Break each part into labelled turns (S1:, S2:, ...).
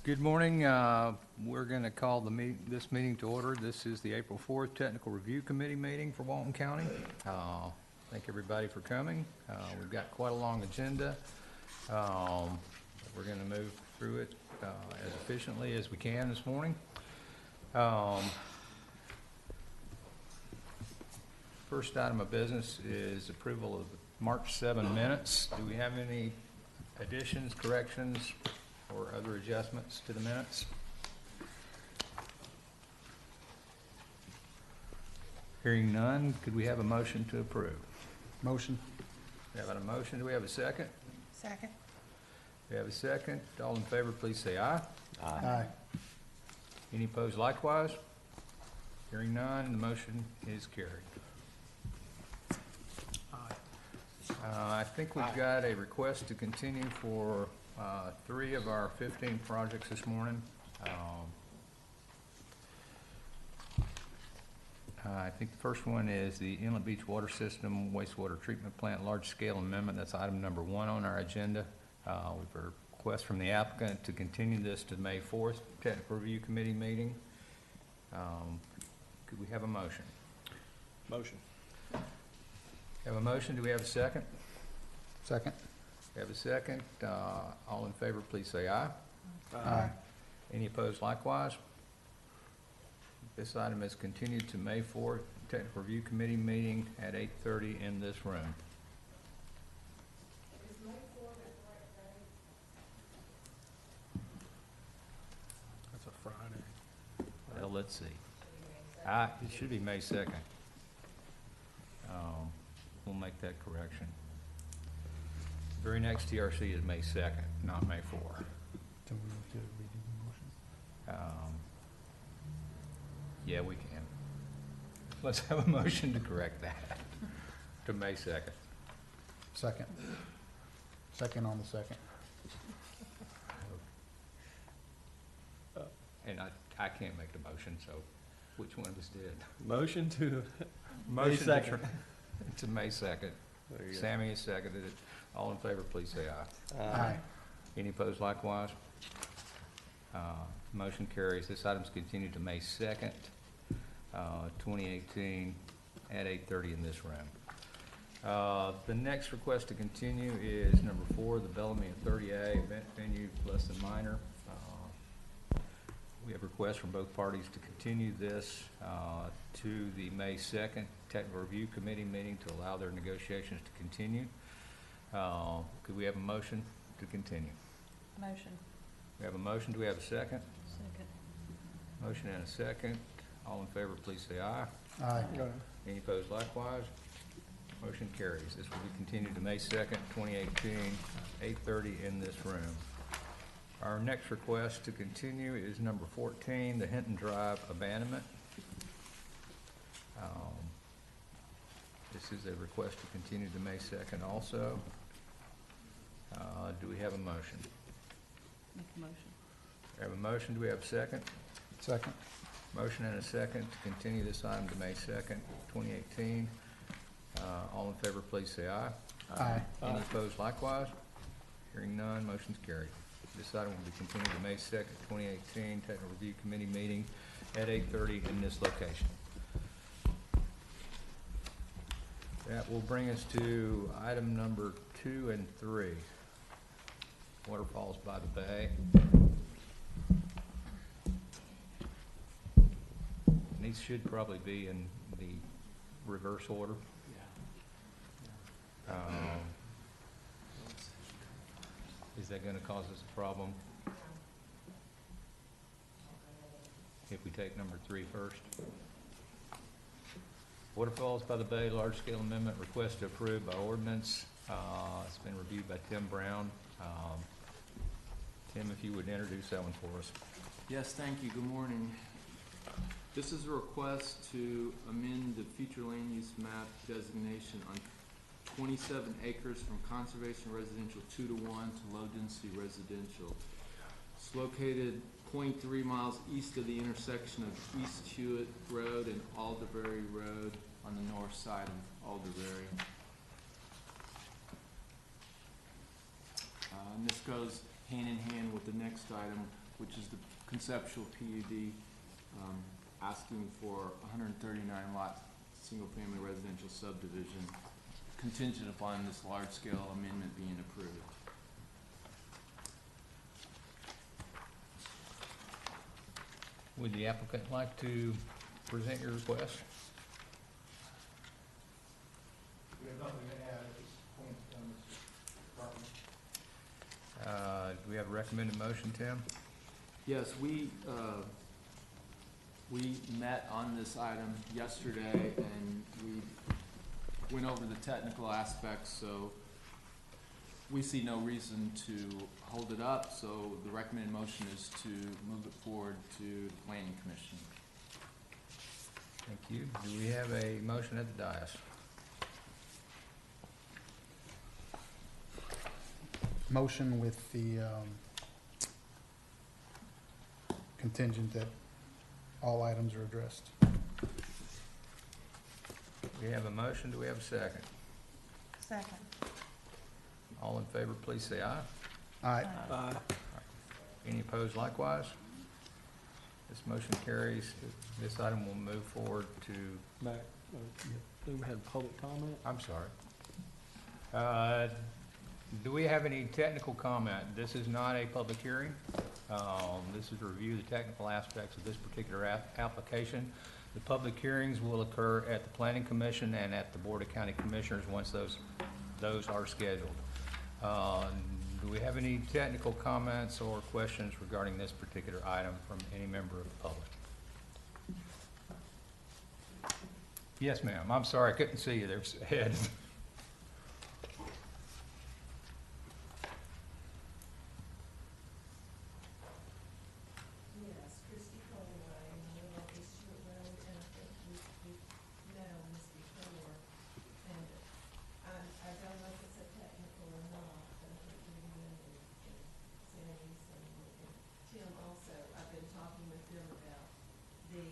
S1: Good morning. We're going to call this meeting to order. This is the April 4th Technical Review Committee meeting for Walton County. Thank everybody for coming. We've got quite a long agenda. We're going to move through it as efficiently as we can this morning. First item of business is approval of the March 7 minutes. Do we have any additions, corrections, or other adjustments to the minutes? Hearing none, could we have a motion to approve?
S2: Motion.
S1: We have a motion. Do we have a second?
S3: Second.
S1: We have a second. All in favor, please say aye.
S2: Aye.
S1: Any opposed likewise? Hearing none, the motion is carried. I think we've got a request to continue for 3 of our 15 projects this morning. I think the first one is the Inlet Beach Water System Wastewater Treatment Plant Large-Scale Amendment. That's item number 1 on our agenda. We've got a request from the applicant to continue this to May 4th Technical Review Committee meeting. Could we have a motion?
S2: Motion.
S1: Have a motion. Do we have a second?
S2: Second.
S1: We have a second. All in favor, please say aye.
S2: Aye.
S1: Any opposed likewise? This item is continued to May 4th Technical Review Committee meeting at 8:30 in this room.
S2: That's a Friday.
S1: Well, let's see. It should be May 2nd. We'll make that correction. Very next TRC is May 2nd, not May 4th.
S2: Do we need to redo the motion?
S1: Yeah, we can. Let's have a motion to correct that to May 2nd.
S2: Second. Second on the second.
S1: And I can't make the motion, so which one of us did?
S4: Motion to
S1: Motion
S4: May 2nd.
S1: to May 2nd.
S4: There you go.
S1: Sammy has seconded it. All in favor, please say aye.
S2: Aye.
S1: Any opposed likewise? Motion carries. This item's continued to May 2nd, 2018 at 8:30 in this room. The next request to continue is number 4, the Bellamy at 30A event venue less than minor. We have requests from both parties to continue this to the May 2nd Technical Review Committee meeting to allow their negotiations to continue. Could we have a motion to continue?
S3: Motion.
S1: We have a motion. Do we have a second?
S3: Second.
S1: Motion and a second. All in favor, please say aye.
S2: Aye.
S1: Any opposed likewise? Motion carries. This will be continued to May 2nd, 2018, 8:30 in this room. Our next request to continue is number 14, the Hinton Drive abandonment. This is a request to continue to May 2nd also. Do we have a motion?
S3: Make a motion.
S1: We have a motion. Do we have a second?
S2: Second.
S1: Motion and a second to continue this item to May 2nd, 2018. All in favor, please say aye.
S2: Aye.
S1: Any opposed likewise? Hearing none, motion's carried. This item will be continued to May 2nd, 2018, Technical Review Committee meeting at 8:30 in this location. That will bring us to item number 2 and 3, Waterfalls by the Bay. And these should probably be in the reverse order. Is that going to cause us a problem if we take number 3 first? Waterfalls by the Bay, large-scale amendment, request to approve by ordinance. It's been reviewed by Tim Brown. Tim, if you would introduce that one for us.
S4: Yes, thank you. Good morning. This is a request to amend the future land use map designation on 27 acres from conservation residential 2-1 to low density residential. It's located 0.3 miles east of the intersection of East Hewitt Road and Alderberry Road on the north side of Alderberry. And this goes hand in hand with the next item, which is the conceptual PUD, asking for 139 lot, single-family residential subdivision, contingent upon this large-scale amendment being approved.
S1: Would the applicant like to present your request?
S2: We have nothing to add at this point, Mr. Department.
S1: Do we have a recommended motion, Tim?
S4: Yes, we met on this item yesterday, and we went over the technical aspects, so we see no reason to hold it up, so the recommended motion is to move it forward to the Planning Commission.
S1: Thank you. Do we have a motion at the dais?
S2: Motion with the contingent that all items are addressed.
S1: We have a motion. Do we have a second?
S3: Second.
S1: All in favor, please say aye.
S2: Aye.
S1: Any opposed likewise? This motion carries. This item will move forward to,
S5: Mac, we had public comment?
S1: I'm sorry. Do we have any technical comment? This is not a public hearing. This is to review the technical aspects of this particular application. The public hearings will occur at the Planning Commission and at the Board of County Commissioners once those are scheduled. Do we have any technical comments or questions regarding this particular item from any member of the public? Yes, ma'am. I'm sorry, I couldn't see you. There's a head.
S6: Yes, Christy Conway, and I live on East Stewart Road, and I think we've met on this before. And I don't know if it's a technical or not, but I think we and Sandy and Tim also, I've been talking with them about the,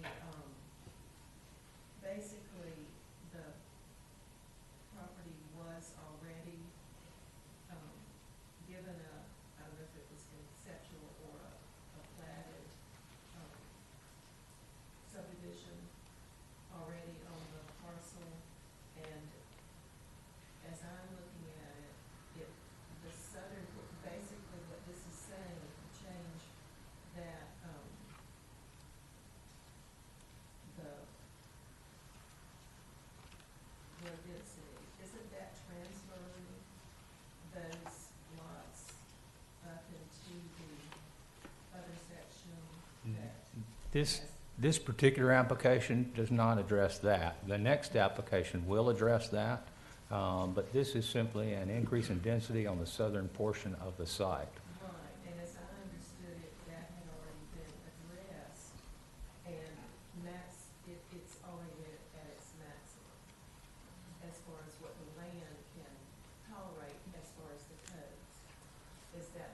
S6: basically, the property was already, given a, I don't know if it was conceptual or a platted, subdivision already on the parcel, and as I'm looking at it, the southern, basically what this is saying, if you change that, the density, isn't that transferring those lots up into the other section that?
S1: This particular application does not address that. The next application will address that, but this is simply an increase in density on the southern portion of the site.
S6: Right, and as I understood it, that had already been addressed, and it's already at its maximum, as far as what the land can tolerate, as far as the codes. Is that,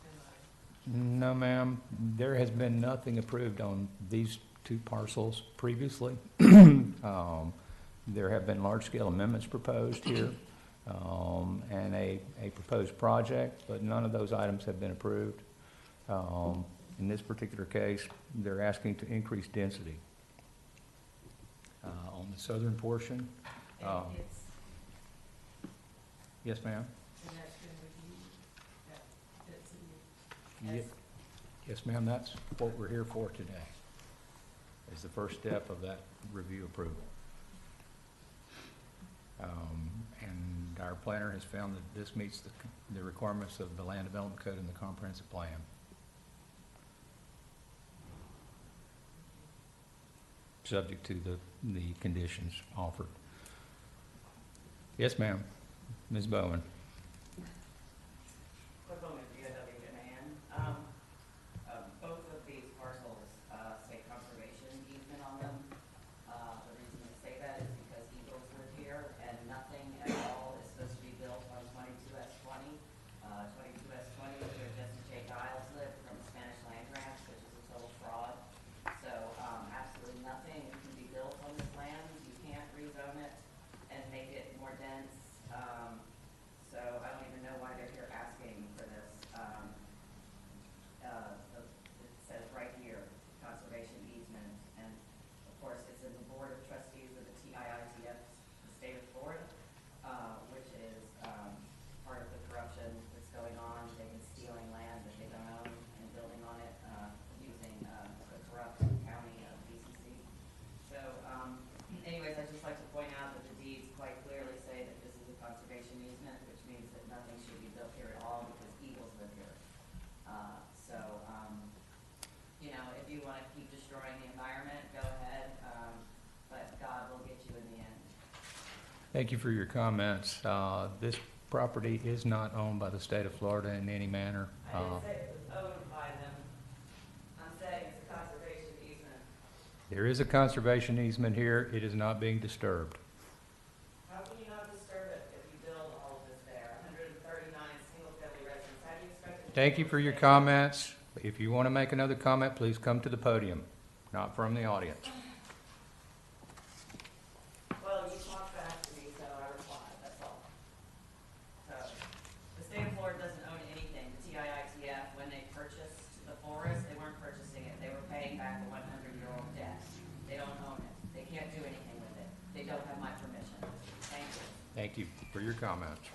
S6: am I?
S1: No, ma'am. There has been nothing approved on these two parcels previously. There have been large-scale amendments proposed here, and a proposed project, but none of those items have been approved. In this particular case, they're asking to increase density on the southern portion.
S6: And it's,
S1: Yes, ma'am?
S6: and that's been reviewed, that density?
S1: Ye- Yes, ma'am, that's what we're here for today, is the first step of that review approval. And our planner has found that this meets the requirements of the Land Development Code and the Comprehensive Plan. Subject to the conditions offered. Yes, ma'am. Ms. Bowen.
S7: Quick on the DOW demand. Both of these parcels say conservation easement on them. The reason they say that is because eagles live here, and nothing at all is supposed to be built on 22S20. 22S20 is where Jesse J. Giles lived from Spanish land grants, which is a total fraud. So absolutely nothing can be built on this land. You can't rezone it and make it more dense. So I don't even know why they're here asking for this. destroying the environment, go ahead, but God will get you in the end.
S1: Thank you for your comments. This property is not owned by the state of Florida in any manner.
S7: I didn't say it was owned by them. I'm saying it's a conservation easement.
S1: There is a conservation easement here. It is not being disturbed.
S7: How can you not disturb it if you build all of this there? 139 single-family residents. How do you expect it to?
S1: Thank you for your comments. If you want to make another comment, please come to the podium, not from the audience.
S7: Well, you talk back to me, so I replied, that's all. So, the state of Florida doesn't own anything. The TIITF, when they purchased the forest, they weren't purchasing it. They were paying back a 100-year-old debt. They don't own it. They can't do anything with it. They don't have my permission. Thank you.
S1: Thank you for your comments.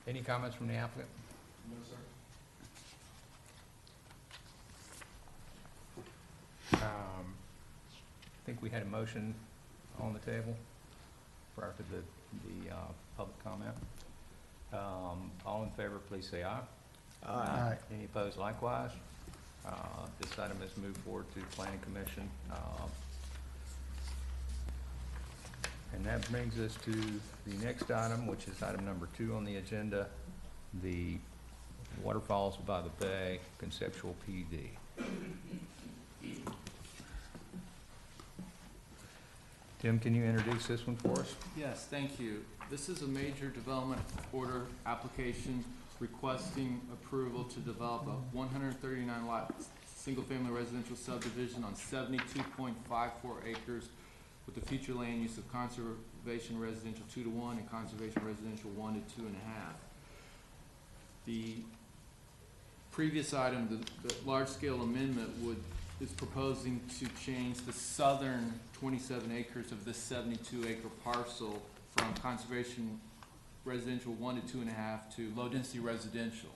S1: Any comments from the applicant?
S2: No, sir.
S1: I think we had a motion on the table prior to the public comment. All in favor, please say aye.
S5: Aye.
S1: Any opposed likewise? This item has moved forward to the Planning Commission. And that brings us to the next item, which is item number 2 on the agenda, the Waterfalls by the Bay conceptual PUD. Tim, can you introduce this one for us?
S4: Yes, thank you. This is a major development order application requesting approval to develop a 139 lot single-family residential subdivision on 72.54 acres with the future land use of conservation residential 2 to 1 and conservation residential 1 to 2.5. The previous item, the large-scale amendment is proposing to change the southern 27 acres of this 72-acre parcel from conservation residential 1 to 2.5 to low-density residential.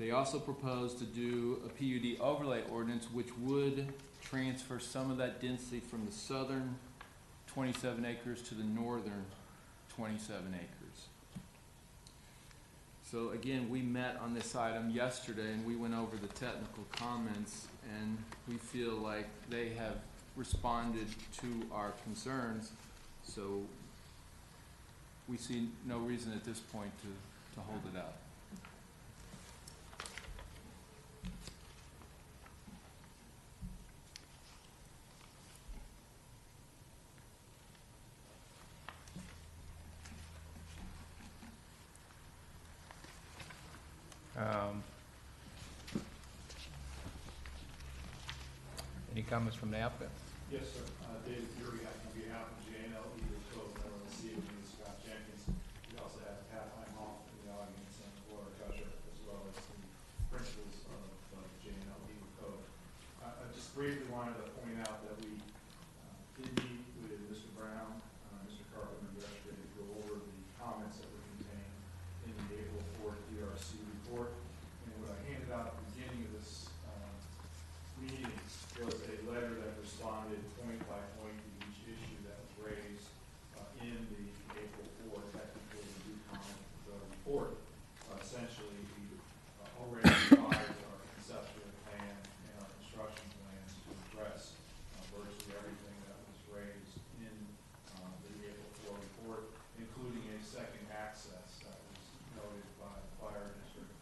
S4: They also propose to do a PUD overlay ordinance which would transfer some of that density from the southern 27 acres to the northern 27 acres. So again, we met on this item yesterday and we went over the technical comments, and we feel like they have responded to our concerns, so we see no reason at this point to hold it up.
S1: Any comments from the applicant?
S2: Yes, sir. David Fury, on behalf of JNL Eagle Cove, member of the CAB, Scott Jenkins. We also have Pat Heimhoff in the audience and Laura Gusher, as well as the principals of JNL Eagle Cove. I just briefly wanted to point out that we did meet with Mr. Brown, Mr. Carpenter yesterday to go over the comments that were contained in the April 4th DRC report. And what I handed out at the beginning of this meeting was a letter that responded point by point to each issue that was raised in the April 4th technical review comment report. Essentially, we already revised our conceptual plan and our construction plans to address virtually everything that was raised in the April 4 report, including a second access that was noted by the fire district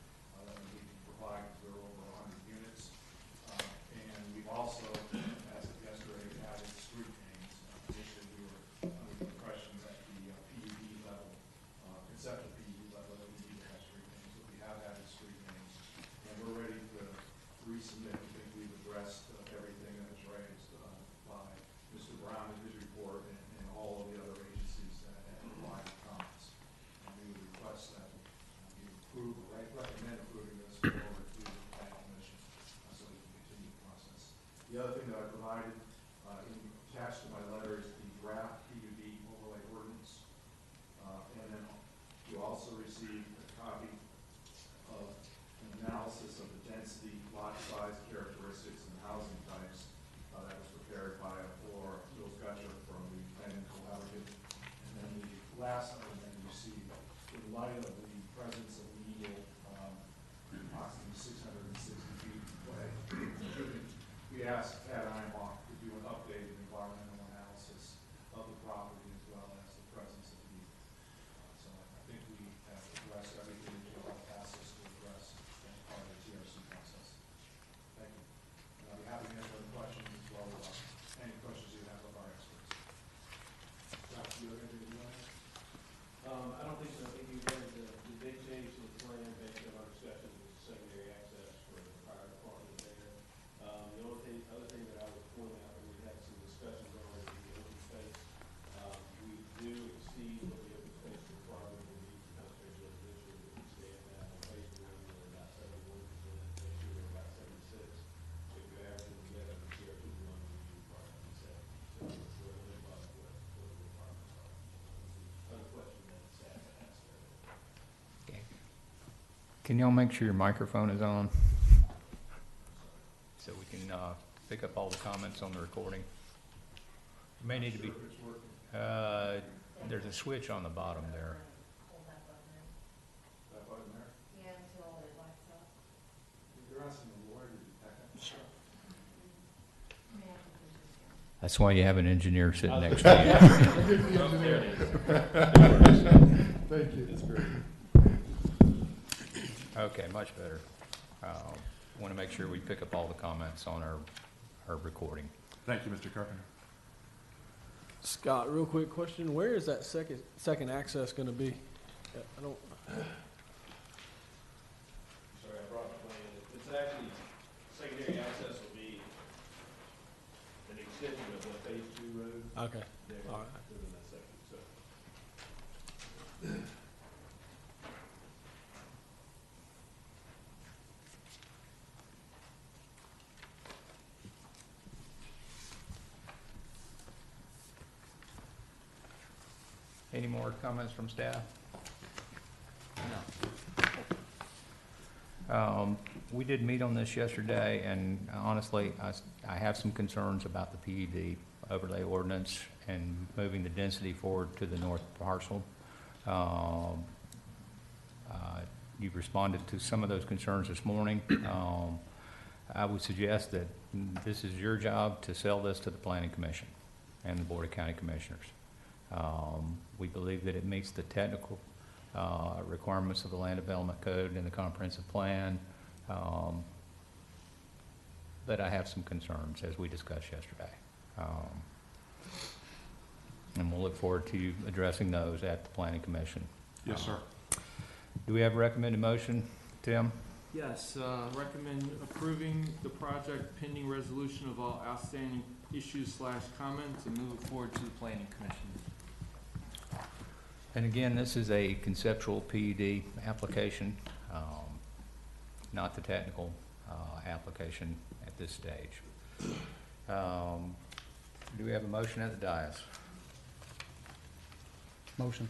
S2: that we can provide because there were over 100 units. And we've also, as of yesterday, added street names. Initially, we were under the impression that the PUD level, conceptual PUD level, that we need to have street names, but we have added street names. And we're ready to resubmit. We think we've addressed everything that was raised by Mr. Brown in his report and all of the other agencies that had provided comments. And we would request that you approve, or recommend approving this forward to the planning commission so we can continue the process. The other thing that I provided attached to my letter is the draft PUD overlay ordinance. And then you also received a copy of an analysis of the density, lot size characteristics, and housing types that was prepared by Laura Gutcher from the Planning Collaborative. And then the last item that you received, in light of the presence of legal approximately 650 asked Pat Einbach to do an updated environmental analysis of the property as well as the presence of the easement. So I think we have addressed everything that you'll have asked us to address as part of the TRC process. Thank you. And I'll be happy to answer any questions as well as any questions you have of our experts. Josh, do you have anything you want to add?
S8: I don't think so. I think you read the big change to the plan based on our discussions with secondary access for the fire department there. The other thing that I would point out, and we had some discussions already in the open space, we do exceed what the open space requirement will be for conservation residential. We stand at on phase one, we're about 71%, next year we're about 76%. If you average them together, the TRC one will be required to be 70. So we're a little above what the requirements are. Other question that staff asked there.
S1: Can y'all make sure your microphone is on? So we can pick up all the comments on the recording. It may need to be,
S2: Sure if it's working.
S1: there's a switch on the bottom there.
S6: Hold that button in.
S2: That button there?
S6: Yeah, until it lights up.
S2: You're asking the lawyer to detect that. Sure.
S6: May I have the pictures again?
S1: That's why you have an engineer sitting next to
S2: Thank you. That's great.
S1: you. Okay, much better. Want to make sure we pick up all the comments on our recording.
S2: Thank you, Mr. Carpenter.
S5: Scott, real quick question, where is that second access gonna be? I don't,
S8: Sorry, I brought the plan. It's actually, secondary access will be an extension of the phase 2 road.
S5: okay,
S8: There,
S5: all right.
S8: within that section, so.
S1: Any more comments from staff? No. We did meet on this yesterday, and honestly, I have some concerns about the PUD overlay ordinance and moving the density forward to the north parcel. You've responded to some of those concerns this morning. I would suggest that this is your job to sell this to the Planning Commission and the Board of County Commissioners. We believe that it meets the technical requirements of the Land Development Code and the Comprehensive Plan, but I have some concerns, as we discussed yesterday. And we'll look forward to you addressing those at the Planning Commission.
S2: Yes, sir.
S1: Do we have a recommended motion, Tim?
S4: Yes, recommend approving the project pending resolution of all outstanding issues/comments and move it forward to the planning commission.
S1: And again, this is a conceptual PUD application, not the technical application at this stage. Do we have a motion at the dais?
S5: Motion.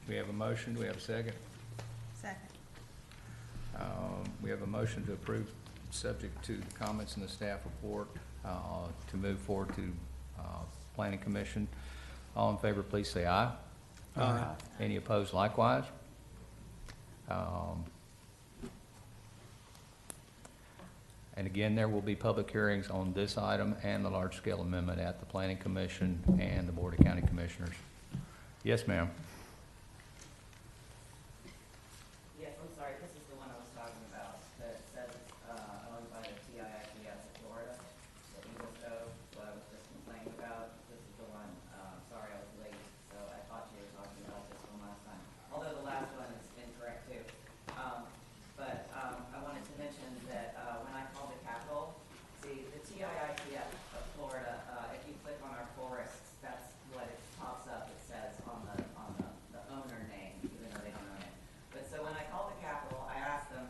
S1: We have a motion, do we have a second?
S3: Second.
S1: We have a motion to approve, subject to the comments in the staff report, to move forward to Planning Commission. All in favor, please say aye.
S5: Aye.
S1: Any opposed likewise? And again, there will be public hearings on this item and the large-scale amendment at the Planning Commission and the Board of County Commissioners. Yes, ma'am.
S7: Yes, I'm sorry, this is the one I was talking about, that says, owned by the TIITS of Florida, the Eagles Cove, what I was just complaining about. This is the one, sorry I was late, so I thought you were talking about this one last time. Although the last one is incorrect too. But I wanted to mention that, when I called the Capitol, see, the TIITS of Florida, if you click on our forests, that's what it pops up, it says on the owner name, even though they don't own it. But so when I called the Capitol, I asked them,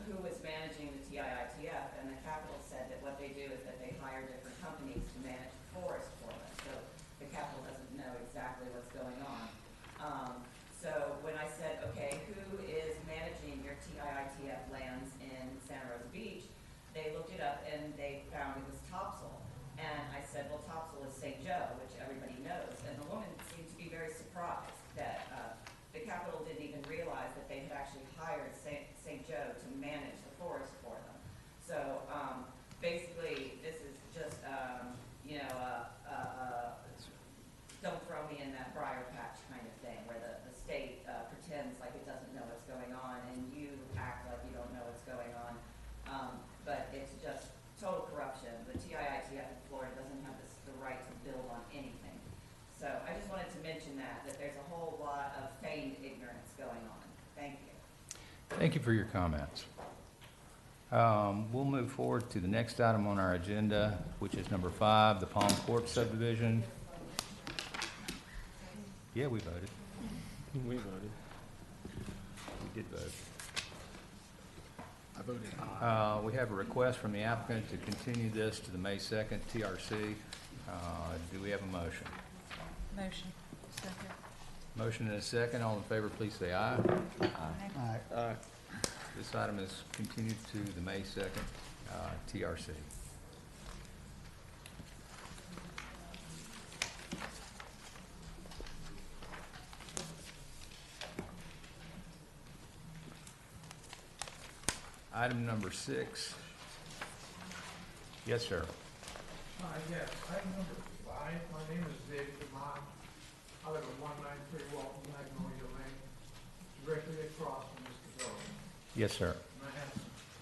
S7: who was managing the TIITF, and the Capitol said that what they do is that they hire different companies to manage the forest for them. So the Capitol doesn't know exactly what's going on. So when I said, okay, who is managing your TIITF lands in Santa Rosa Beach, they looked it up and they found it was Topsail. And I said, well, Topsail is St. Joe, which everybody knows. And the woman seemed to be very surprised that the Capitol didn't even realize that they had actually hired St. Joe to manage the forest for
S1: Thank you for your comments. We'll move forward to the next item on our agenda, which is number 5, the Palm Court subdivision. Yeah, we voted.
S5: We voted.
S1: We did vote.
S5: I voted aye.
S1: We have a request from the applicant to continue this to the May 2nd TRC. Do we have a motion?
S3: Motion. Second.
S1: Motion and a second. All in favor, please say aye.
S3: Aye.
S5: Aye.
S1: This item is continued to the May 2nd TRC. Item number 6. Yes, sir.
S9: Yes, item number 5, my name is David Demott. I live at 193 Walton, Magnolia Lane, directly across from this building.
S1: Yes, sir.
S9: And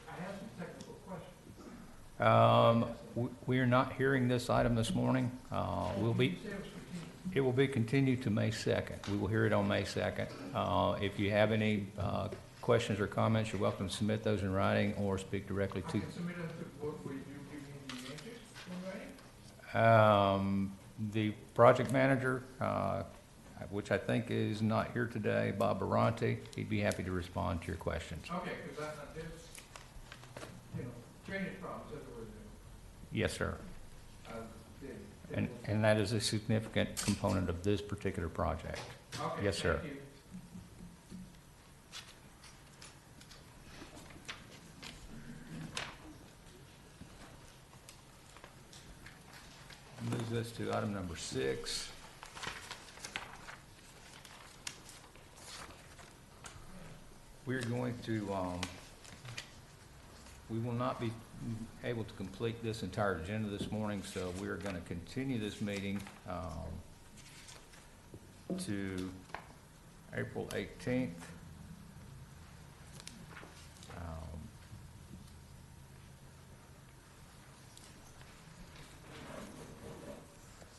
S9: I have some technical questions.
S1: We are not hearing this item this morning.
S9: You said it was continued.
S1: It will be continued to May 2nd. We will hear it on May 2nd. If you have any questions or comments, you're welcome to submit those in writing or speak directly
S9: I
S1: to.
S9: can submit them to, will you give me the answers in writing?
S1: The project manager, which I think is not here today, Bob Baranti, he'd be happy to respond to your questions.
S9: Okay, because there's, drainage problems everywhere
S1: Yes, sir.
S9: there.
S1: And that is a significant component of this particular project.
S9: Okay,
S1: Yes, sir.
S9: thank you.
S1: Moves us to item number 6. We're going to, we will not be able to complete this entire agenda this morning, so we're going to continue this meeting to April 18th.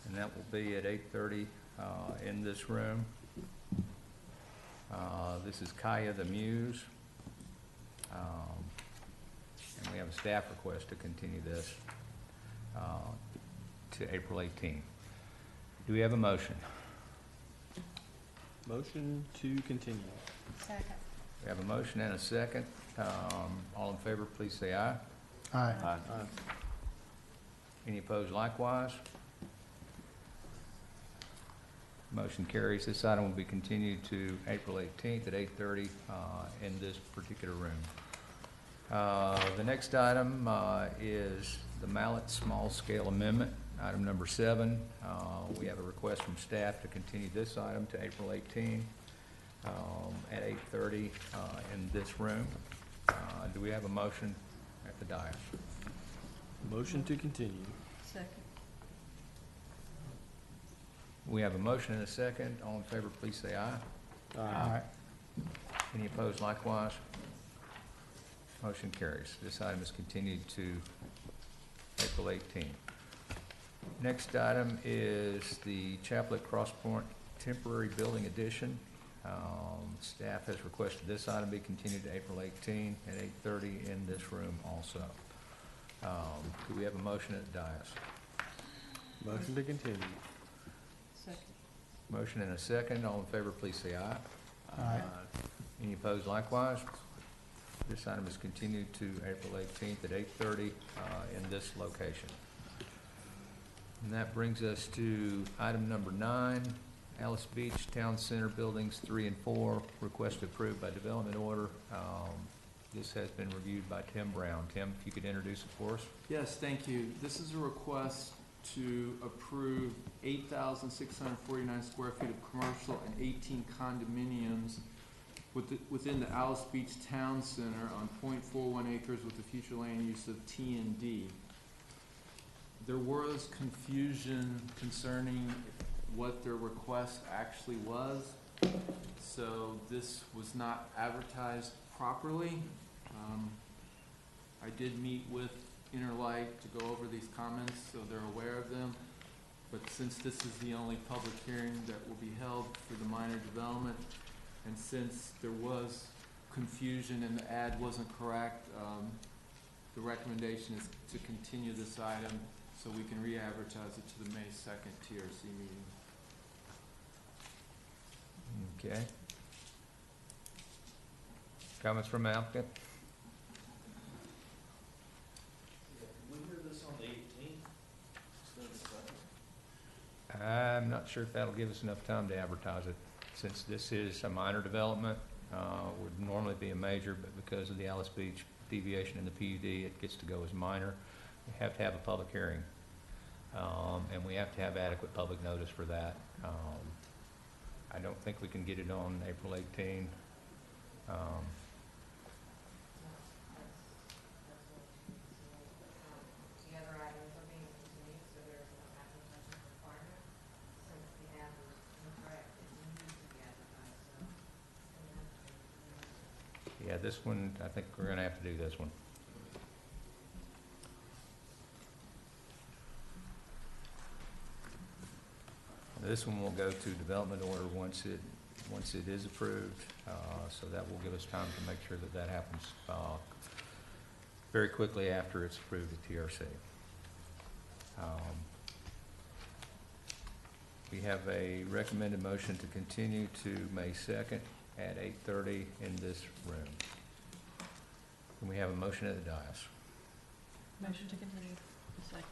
S1: And that will be at 8:30 in this room. This is Kaya the Muse. And we have a staff request to continue this to April 18th. Do we have a motion?
S5: Motion to continue.
S3: Second.
S1: We have a motion and a second. All in favor, please say aye.
S5: Aye.
S1: Any opposed likewise? Motion carries. This item will be continued to April 18th at 8:30 in this particular room. The next item is the Mallet Small Scale Amendment, item number 7. We have a request from staff to continue this item to April 18th at 8:30 in this room. Do we have a motion at the dais?
S5: Motion to continue.
S3: Second.
S1: We have a motion and a second. All in favor, please say aye.
S5: Aye.
S1: Any opposed likewise? Motion carries. This item is continued to April 18th. Next item is the Chaplet Cross Point Temporary Building Addition. Staff has requested this item be continued to April 18th at 8:30 in this room also. Do we have a motion at the dais?
S5: Motion to continue.
S3: Second.
S1: Motion and a second. All in favor, please say aye.
S5: Aye.
S1: Any opposed likewise? This item is continued to April 18th at 8:30 in this location. And that brings us to item number 9, Alice Beach Town Center Buildings 3 and 4, request approved by development order. This has been reviewed by Tim Brown. Tim, if you could introduce it for us.
S4: Yes, thank you. This is a request to approve 8,649 square feet of commercial and 18 condominiums within the Alice Beach Town Center on .41 acres with the future land use of T&D. There was confusion concerning what their request actually was, so this was not advertised properly. I did meet with Interlight to go over these comments so they're aware of them, but since this is the only public hearing that will be held for the minor development, and since there was confusion and the ad wasn't correct. The recommendation is to continue this item so we can re-advertise it to the May 2nd TRC meeting.
S1: Okay. Comments from the applicant?
S8: We hear this on the 18th instead of the 2nd?
S1: I'm not sure if that'll give us enough time to advertise it, since this is a minor development. Would normally be a major, but because of the Alice Beach deviation in the PUD, it gets to go as minor. We have to have a public hearing, and we have to have adequate public notice for that. I don't think we can get it on April 18.
S6: The other items are being continued, so there's no application requirement, since the ad was incorrect, it needs to be advertised, so.
S1: Yeah, this one, I think we're gonna have to do this one. This one will go to development order once it is approved, so that will give us time to make sure that that happens very quickly after it's approved at TRC. We have a recommended motion to continue to May 2nd at 8:30 in this room. Can we have a motion at the dais?
S3: Motion to continue. Second.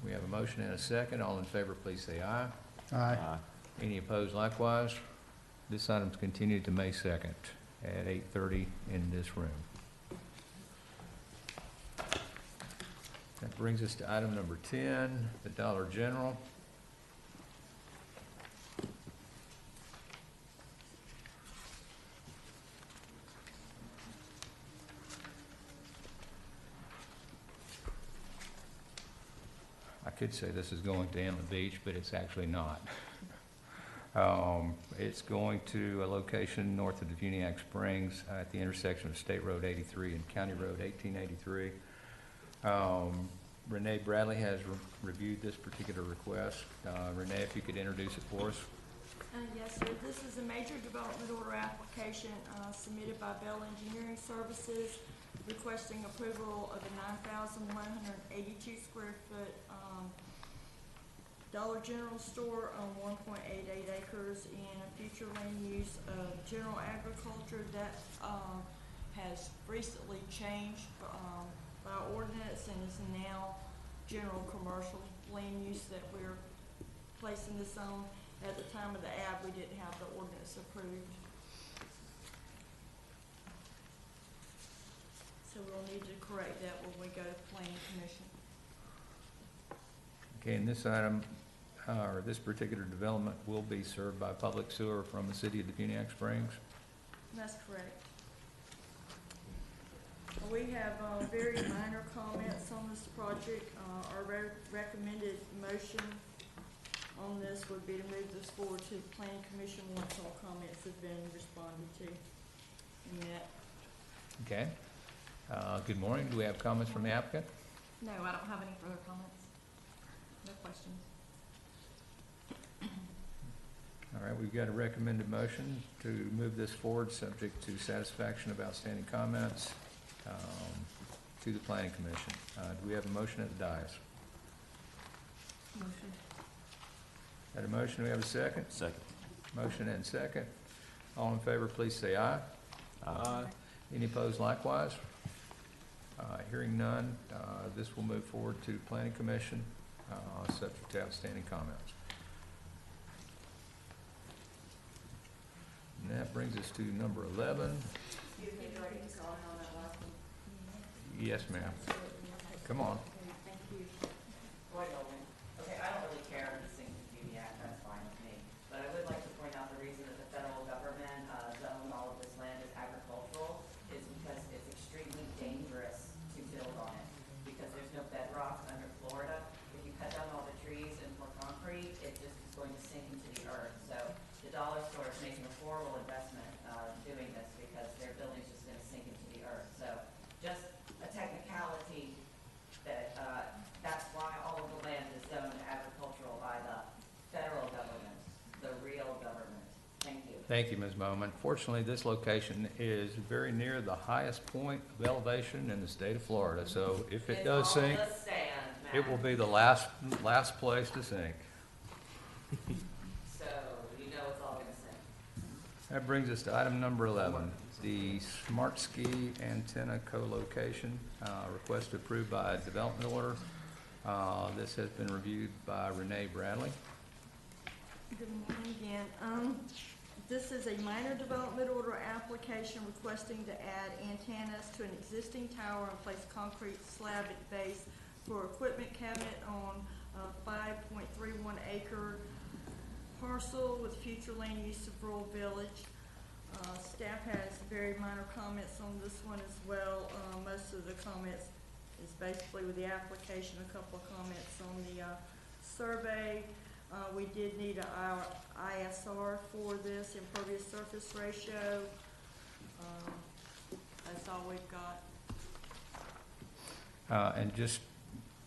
S1: We have a motion and a second. All in favor, please say aye.
S10: Aye.
S1: Any opposed likewise? This item's continued to May 2nd at 8:30 in this room. That brings us to item number 10, the Dollar General. I could say this is going to Inlet Beach, but it's actually not. It's going to a location north of Defuniak Springs at the intersection of State Road 83 and County Road 1883. Renee Bradley has reviewed this particular request. Renee, if you could introduce it for us.
S11: Yes, sir. This is a major development order application submitted by Bell Engineering Services requesting approval of a 9,182 square foot Dollar General store on 1.88 acres in a future land use of general agriculture that has recently changed by ordinance and is now general commercial land use that we're placing this on. At the time of the ad, we didn't have the ordinance approved. So we'll need to correct that when we go to planning commission.
S1: Okay, and this item, or this particular development will be served by public sewer from the city of Defuniak Springs.
S11: That's correct. We have very minor comments on this project. Our recommended motion on this would be to move this forward to the planning commission once all comments have been responded to and met.
S1: Okay. Good morning. Do we have comments from the applicant?
S11: No, I don't have any further comments. No questions.
S1: All right, we've got a recommended motion to move this forward, subject to satisfaction of outstanding comments to the planning commission. Do we have a motion at the dais?
S3: Motion.
S1: Got a motion, do we have a second?
S10: Second.
S1: Motion and second. All in favor, please say aye.
S5: Aye.
S1: Any opposed likewise? Hearing none, this will move forward to planning commission, subject to outstanding comments. And that brings us to number 11.
S7: Excuse me, do I need to comment on that last one?
S1: Yes, ma'am. Come on.
S11: Thank you.
S7: Roy Goldman. Okay, I don't really care if this thing's a beauty act, that's fine with me. But I would like to point out the reason that the federal government zoned all of this land as agricultural is because it's extremely dangerous to build on it. Because there's no bedrock under Florida. If you cut down all the trees and pour concrete, it just is going to sink into the earth. So the dollar store is making a horrible investment doing this because their building's just going to sink into the earth. So just a technicality that that's why all of the land is
S1: Thank you, Ms. Bowman. Fortunately, this location is very near the highest point of elevation in the state of Florida, so if it does
S7: It's all
S1: sink,
S7: the sand,
S1: it will
S7: Matt.
S1: be the last place to sink.
S7: So, you know it's all gonna sink.
S1: That brings us to item number 11, the Smart Ski Antenna Co-location, request approved by development order. This has been reviewed by Renee Bradley.
S11: Good morning again. This is a minor development order application requesting to add antennas to an existing tower and place concrete slab at base for equipment cabinet on a 5.31 acre parcel with future land use of rural village. Staff has very minor comments on this one as well. Most of the comments is basically with the application, a couple of comments on the survey. We did need our ISR for this, impervious surface ratio. That's all we've got.
S1: And just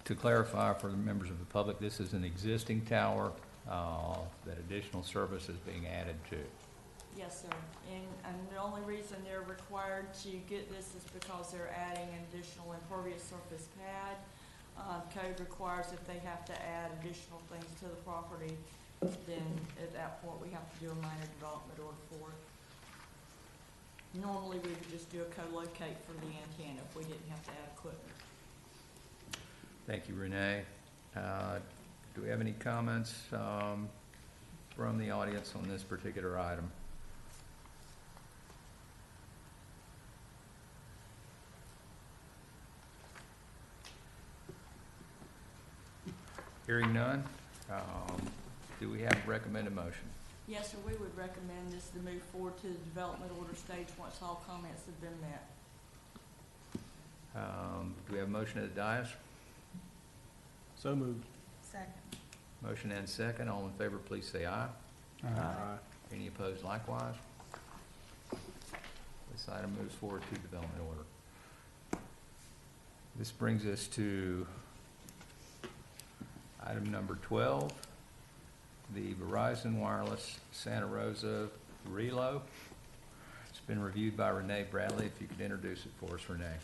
S1: to clarify for the members of the public, this is an existing tower that additional service is being added to.
S11: Yes, sir. And the only reason they're required to get this is because they're adding an additional impervious surface pad. Code requires if they have to add additional things to the property, then at that point we have to do a minor development order for it. Normally we would just do a co-locate for the antenna if we didn't have to add equipment.
S1: Thank you, Renee. Do we have any comments from the audience on this particular item? Hearing none, do we have a recommended motion?
S11: Yes, sir, we would recommend this to move forward to the development order stage once all comments have been met.
S1: Do we have a motion at the dais?
S5: So moved.
S3: Second.
S1: Motion and second. All in favor, please say aye.
S5: Aye.
S1: Any opposed likewise? This item moves forward to development order. This brings us to item number 12, the Verizon Wireless Santa Rosa Relo. It's been reviewed by Renee Bradley. If you could introduce it for us, Renee.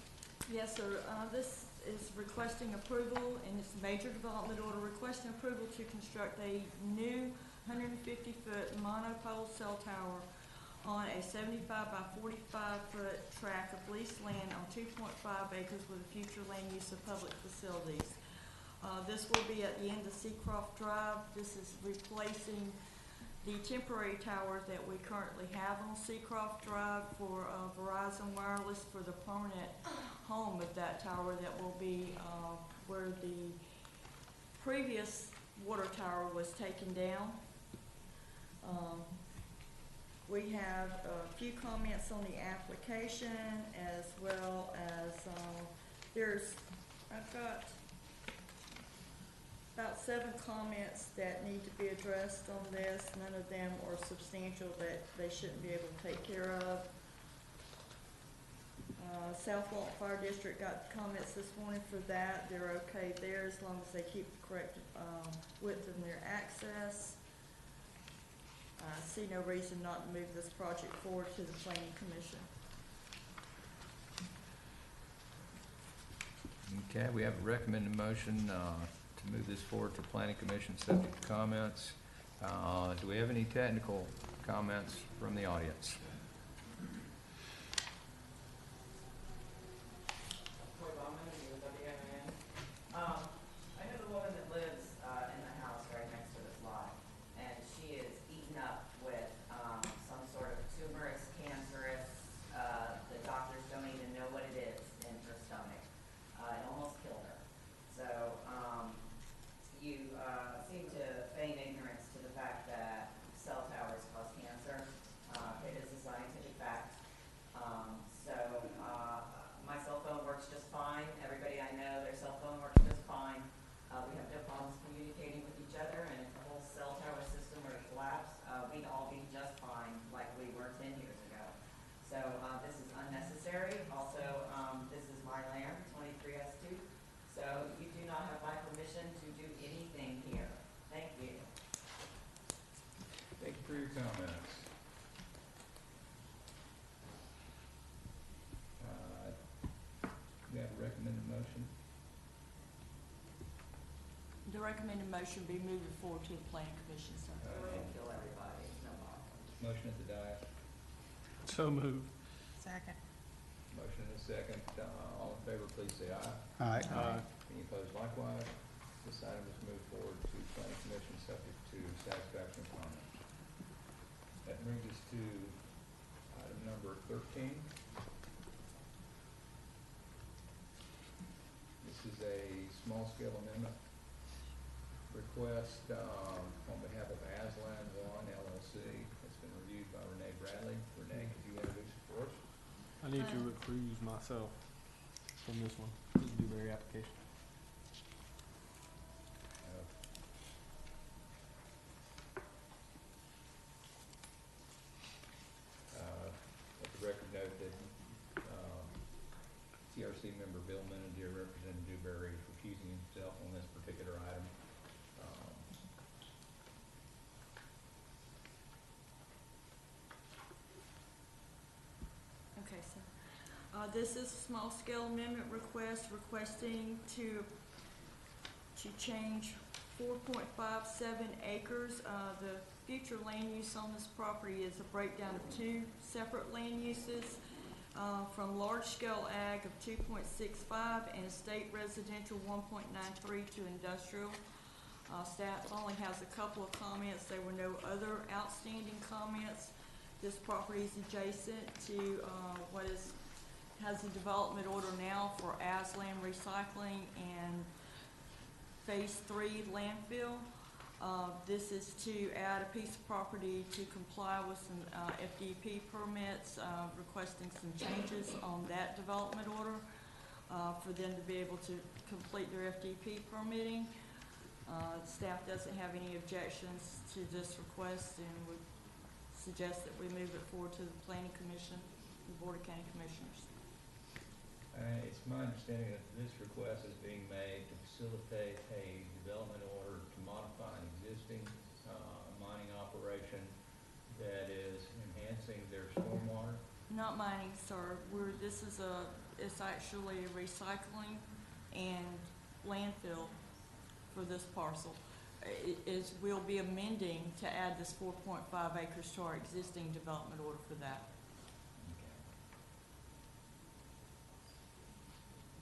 S11: Yes, sir. This is requesting approval, and it's a major development order requesting approval to construct a new 150-foot monopole cell tower on a 75 by 45-foot tract of leased land on 2.5 acres with a future land use of public facilities. This will be at the end of Seacroft Drive. This is replacing the temporary tower that we currently have on Seacroft Drive for Verizon Wireless for the permanent home of that tower that will be where the previous water tower was taken down. We have a few comments on the application as well as I've got about 7 comments that need to be addressed on this. None of them are substantial that they shouldn't be able to take care of. South Walton Fire District got comments this morning for that. They're okay there as long as they keep the correct width in their access. I see no reason not to move this project forward to the Planning Commission.
S1: Okay, we have a recommended motion to move this forward to Planning Commission subject to comments. Do we have any technical comments from the audience?
S7: I know the woman that lives in the house right next to this lot, and she is eaten up with some sort of tumorous, cancerous, the doctors don't even know what it is in her stomach. It almost killed her. So you seem to feign ignorance to the fact that cell towers cause cancer. It is a scientific fact. My cell phone works just fine. Everybody I know, their cell phone works just fine. We have no problems communicating with each other, and if the whole cell tower system were to collapse, we'd all be just fine like we were 10 years ago. So this is unnecessary. Also, this is my land, 43S2. So you do not have my permission to do anything here. Thank you.
S1: Thank you for your comments.
S11: recommended motion be moved forward to the planning commission, sir.
S7: Go ahead and kill everybody, it's no problem.
S1: Motion at the dais.
S5: So moved.
S3: Second.
S1: Motion and a second. All in favor, please say aye.
S5: Aye.
S1: Any opposed likewise? This item is moved forward to planning commission subject to satisfaction of comments. That brings us to item number 13. This is a small-scale amendment request on behalf of Aslan One LLC. It's been reviewed by Renee Bradley. Renee, could you introduce it for us?
S5: I need to recuse myself from this one, this Dewberry application.
S1: Let the record note that TRC member Bill Menadier representing Dewberry is recusing himself on this particular item.
S11: Okay, so, this is a small scale amendment request requesting to change 4.57 acres. The future land use on this property is a breakdown of two separate land uses, from large scale ag of 2.65 and estate residential 1.93 to industrial. Staff only has a couple of comments. There were no other outstanding comments. This property is adjacent to has a development order now for Aslan Recycling and Phase 3 landfill. This is to add a piece of property to comply with some FDP permits, requesting some changes on that development order for them to be able to complete their FDP permitting. Staff doesn't have any objections to this request and would suggest that we move it forward to the Planning Commission, the Board of County Commissioners.
S1: It's my understanding that this request is being made to facilitate a development order to modify an existing mining operation that is enhancing their stormwater.
S11: Not mining, sir. It's actually a recycling and landfill for this parcel. We'll be amending to add this 4.5 acres to our existing development order for that.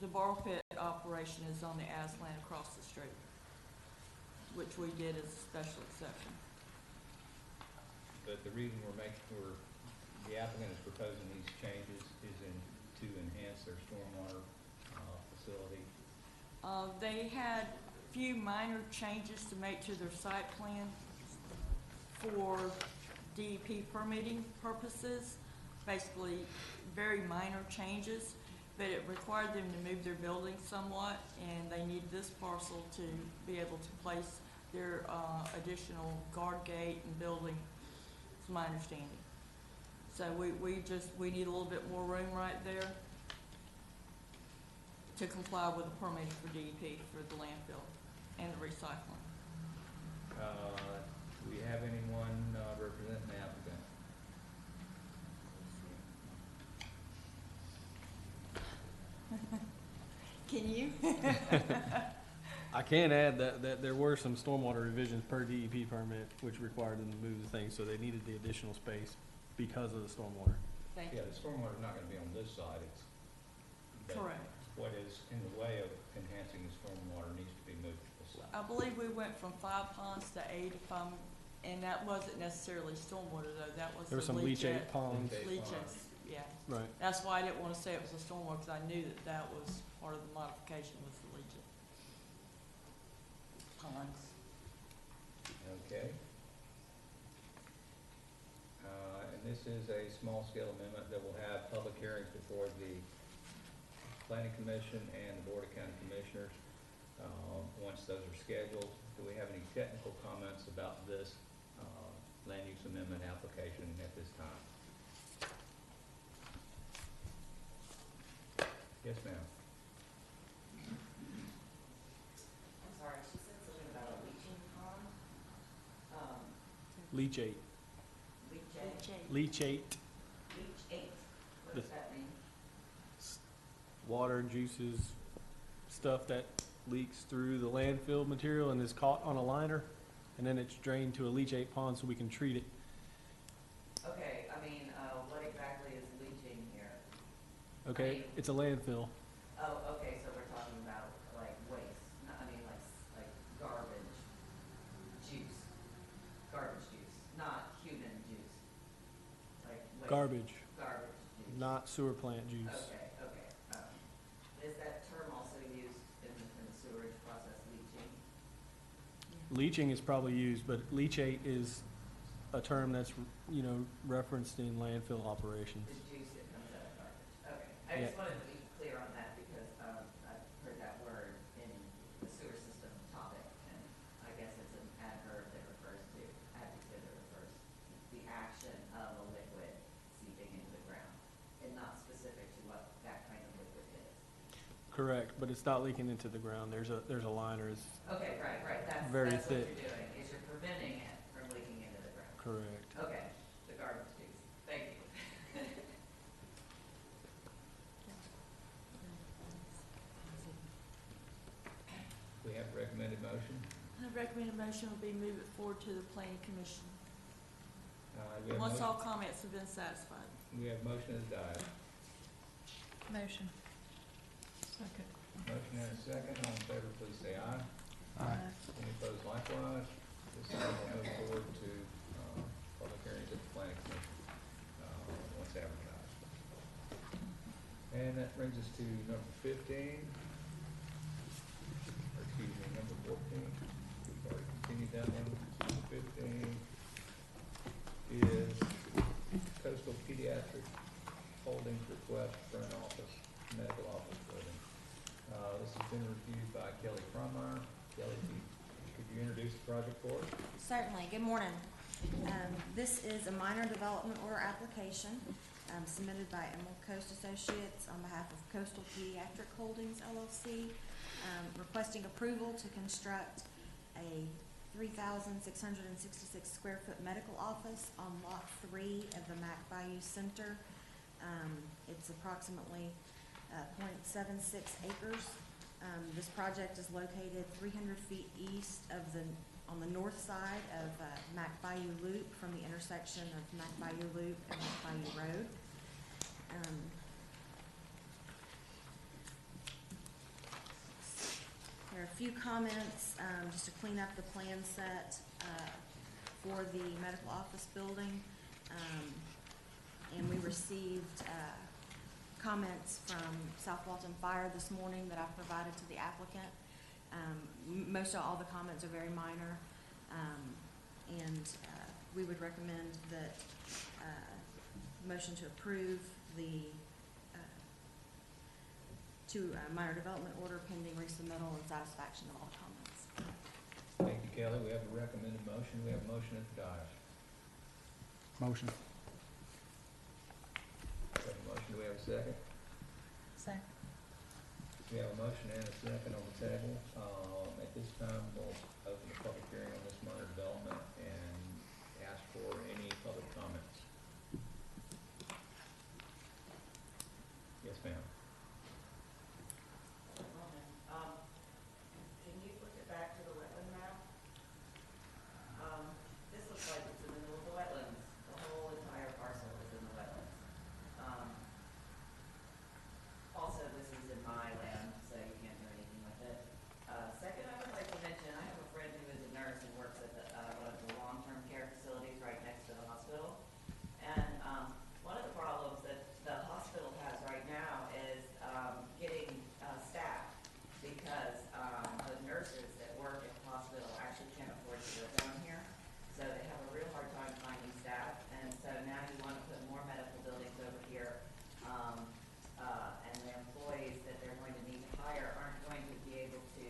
S11: The borrow pit operation is on the Aslan across the street, which we did as a special exception.
S1: But the reason the applicant is proposing these changes is to enhance their stormwater facility.
S11: They had a few minor changes to make to their site plan for DEP permitting purposes, basically very minor changes, but it required them to move their building somewhat, and they need this parcel to be able to place their additional guard gate and building, is my understanding. So we need a little bit more room right there to comply with the permitting for DEP for the landfill and the recycling.
S1: Do we have anyone representing the applicant?
S11: Can you?
S5: I can add that there were some stormwater revisions per DEP permit, which required them to move the thing, so they needed the additional space because of the stormwater.
S11: Thank you.
S1: Yeah, the stormwater is not gonna be on this side, but
S11: Correct.
S1: what is in the way of enhancing the stormwater needs to be moved to the side.
S11: I believe we went from 5 ponds to 8, and that wasn't necessarily stormwater though, that was
S5: There were
S11: the
S5: some leachate
S11: leachate.
S5: ponds.
S11: Leachates, yeah.
S5: Right.
S11: That's why I didn't wanna say it was a stormwater, because I knew that was part of the modification was the leachate ponds.
S1: Okay. And this is a small-scale amendment that will have public hearings before the Planning Commission and the Board of County Commissioners, once those are scheduled. Do we have any technical comments about this land use amendment application at this time? Yes, ma'am.
S7: I'm sorry, she said something about a leaching pond.
S5: Leachate.
S7: Leachate,
S5: Leachate.
S7: leachate, what does that mean?
S5: Water, juices, stuff that leaks through the landfill material and is caught on a liner, and then it's drained to a leachate pond so we can treat it.
S7: Okay, I mean, what exactly is leaching here?
S5: Okay, it's a landfill.
S7: Oh, okay, so we're talking about like waste, I mean, like garbage juice, not human juice. Like waste. Garbage juice.
S5: Not sewer plant juice.
S7: Okay, okay. Is that term also used in the sewerage process, leaching?
S5: Leaching is probably used, but leachate is a term that's, you know, referenced in landfill operations.
S7: The juice that comes out of garbage, okay. I
S5: Yeah.
S7: just wanted to be clear on that because, I've heard that word in the sewer system topic, and I guess it's an adverb that refers to, adjective that refers to the action of a liquid seeping into the ground, and not specific to what that kind of liquid is.
S5: Correct, but it's not leaking into the ground. There's a liner. It's
S7: Okay, right, that's
S5: very
S7: what
S5: thick.
S7: you're doing, is you're preventing it from leaking into the ground.
S5: correct.
S7: Okay, the garbage juice, thank you.
S1: We have recommended motion.
S11: The recommended motion will be move it forward to the planning commission,
S1: We have
S11: once
S1: motion-
S11: all comments have been satisfied.
S1: We have motion as died.
S3: Motion. Second.
S1: Motion and a second. All in favor, please say aye. Any opposed likewise? This item will move forward to, public hearings at the planning commission, once advertised. And that brings us to number 15, or excuse me, number 14. We've already continued that one. Number 15 is Coastal Pediatric Holdings request for an office, medical office building. This has been reviewed by Kelly Crummeyer. Kelly, could you introduce the project for us?
S10: Certainly. Good morning. This is a minor development order application submitted by Emerald Coast Associates on behalf of Coastal Pediatric Holdings LLC, requesting approval to construct a 3,666 square foot medical office on Lot 3 of the Mac Bayou Center. It's approximately 0.76 acres. This project is located 300 feet east of on the north side of Mac Bayou Loop, from the intersection of Mac Bayou Loop and Mac Bayou Road. There are a few comments, just to clean up the plan set for the medical office building. And we received comments from South Walton Fire this morning that I've provided to the applicant. Most of all the comments are very minor, and we would recommend that motion to approve the minor development order pending resubmittal and satisfaction of all comments.
S1: Thank you, Kelly. We have a recommended motion. We have a motion at the dais.
S5: Motion.
S1: We have a motion. Do we have a second?
S3: Second.
S1: We have a motion and a second on the table. At this time, we'll open the public hearing on this minor development and ask for any public comments. Yes, ma'am.
S7: Can you flip it back to the wetland map? This looks like it's in the middle of the wetlands. The whole entire parcel is in the wetlands. Also, this is in my land, so you can't do anything with it. Second, I would like to mention, I have a friend who is a nurse and works at one of the long-term care facilities right next to the hospital. And one of the problems that the hospital has right now is getting staff, because the nurses that work at the hospital actually can't afford to live down here. So they have a real hard time finding staff, and so now you want to put more medical buildings over here. And the employees that they're going to need to hire aren't going to be able to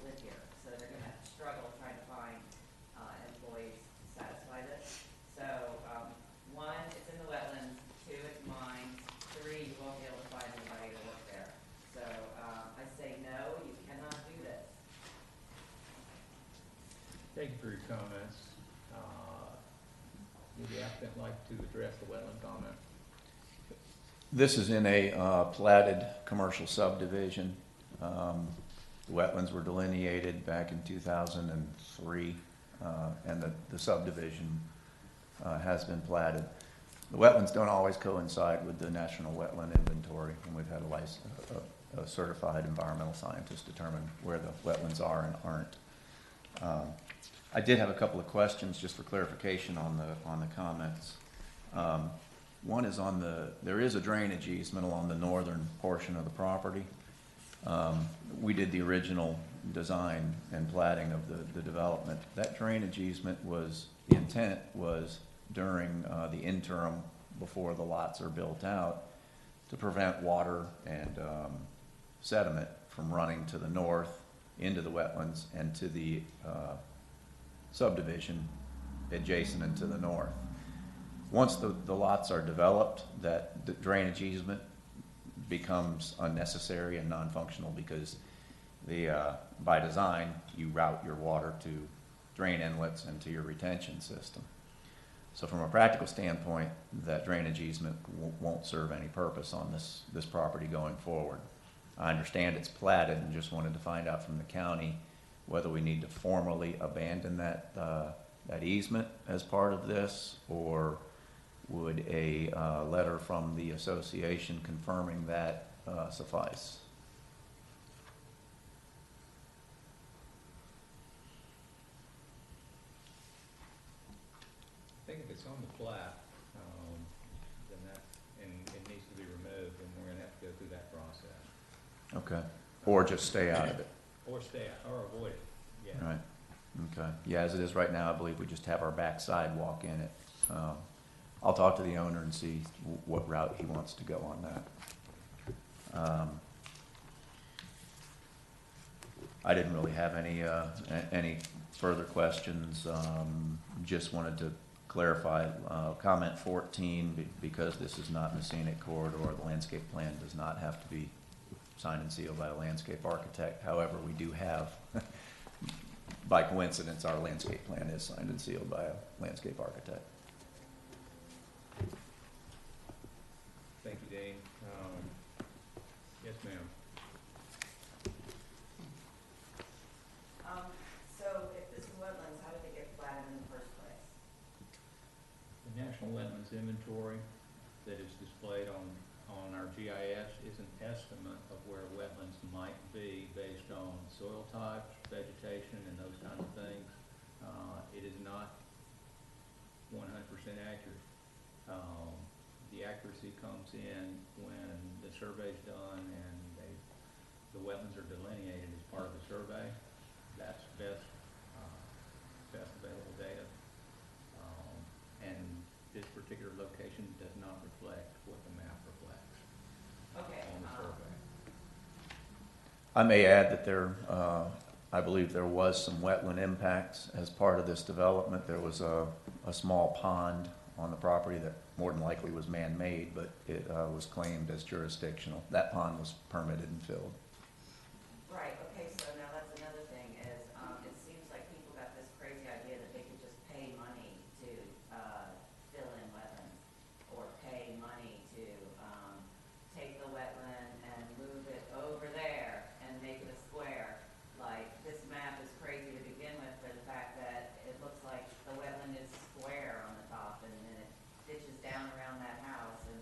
S7: live here. So they're going to struggle trying to find employees to satisfy this. So one, it's in the wetlands. Two, it's mine. Three, you won't be able to find anybody to work there. So I say no, you cannot do this.
S1: Thank you for your comments. Would the applicant like to address the wetland comment?
S12: This is in a platted commercial subdivision. The wetlands were delineated back in 2003, and the subdivision has been platted. The wetlands don't always coincide with the National Wetland Inventory, and we've had a certified environmental scientist determine where the wetlands are and aren't. I did have a couple of questions just for clarification on the comments. One is there is a drainage easement along the northern portion of the property. We did the original design and platting of the development. That drainage easement the intent was during the interim before the lots are built out to prevent water and sediment from running to the north into the wetlands and to the subdivision adjacent and to the north. Once the lots are developed, the drainage easement becomes unnecessary and non-functional because by design you route your water to drain inlets and to your retention system. So from a practical standpoint, that drainage easement won't serve any purpose on this property going forward. I understand it's platted and just wanted to find out from the county whether we need to formally abandon that easement as part of this, or would a letter from the association confirming that suffice?
S1: I think if it's on the plat, then and it needs to be removed, then we're gonna have to go through that process.
S12: Okay. Or just stay out of it.
S1: Or stay out, or avoid it, yeah.
S12: Right. Okay. Yeah, as it is right now, I believe we just have our back sidewalk in it. I'll talk to the owner and see what route he wants to go on that. I didn't really have any further questions. Just wanted to clarify comment 14, because this is not in the scenic corridor, the landscape plan does not have to be signed and sealed by a landscape architect. However, we do have, by coincidence, our landscape plan is signed and sealed by a landscape architect.
S1: Thank you, Dean. Yes, ma'am.
S7: So if this is wetlands, how did it get platted in the first place?
S1: The National Wetlands Inventory that is displayed on our GIS is an estimate of where wetlands might be based on soil types, vegetation, and those kinds of things. It is not 100% accurate. The accuracy comes in when the survey's done and the wetlands are delineated as part of the survey. That's best available data. And this particular location does not reflect what the map reflects
S7: Okay.
S1: on the survey.
S12: I may add that I believe there was some wetland impacts as part of this development. There was a small pond on the property that more than likely was man-made, but it was claimed as jurisdictional. That pond was permitted and filled.
S7: Right, okay, so now that's another thing is, it seems like people got this crazy idea that they could just pay money to, fill in wetlands, or pay money to, take the wetland and move it over there and make it a square. Like, this map is crazy to begin with for the fact that it looks like the wetland is square on the top and then it ditches down around that house. And,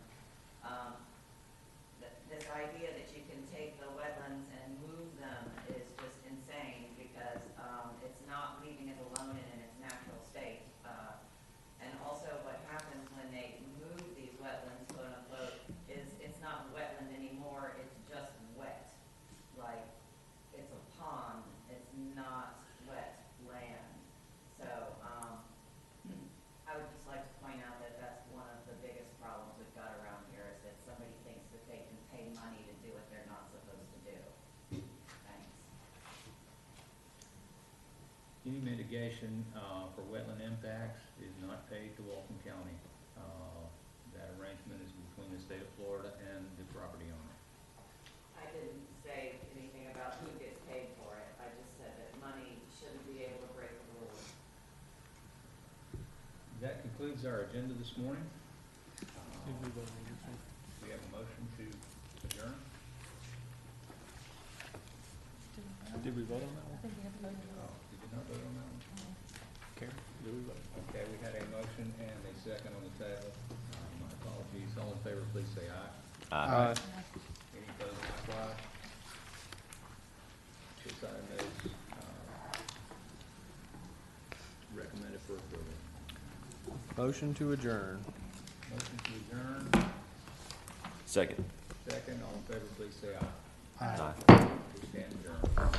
S7: this idea that you can take the wetlands and move them is just insane because, it's not leaving it alone in its natural state. And also what happens when they move these wetlands, quote unquote, is it's not wetland anymore, it's just wet. Like, it's a pond, it's not wet land. So, I would just like to point out that that's one of the biggest problems we've got around here is that somebody thinks that they can pay money to do what they're not supposed to do. Thanks.
S1: Any mitigation for wetland impacts is not paid to Walton County. That arrangement is between the state of Florida and the property owner.
S7: I didn't say anything about who gets paid for it. I just said that money shouldn't be able to break the rules.
S1: That concludes our agenda this morning.
S5: Did we vote on this one?
S1: We have a motion to adjourn.
S3: Do we vote?
S5: Did we vote on that
S3: I
S5: one?
S3: think you have to vote on
S1: Oh, did you not vote on that one?
S5: Karen, did we vote?
S1: Okay, we had a motion and a second on the table. My apologies. All in favor, please say aye.
S5: Aye.
S1: Any opposed, likewise? This item is recommended for approval.
S5: Motion to adjourn.
S1: Motion to adjourn,
S13: Second.
S1: second. All in favor, please say aye.
S5: Aye.
S1: We stand adjourned.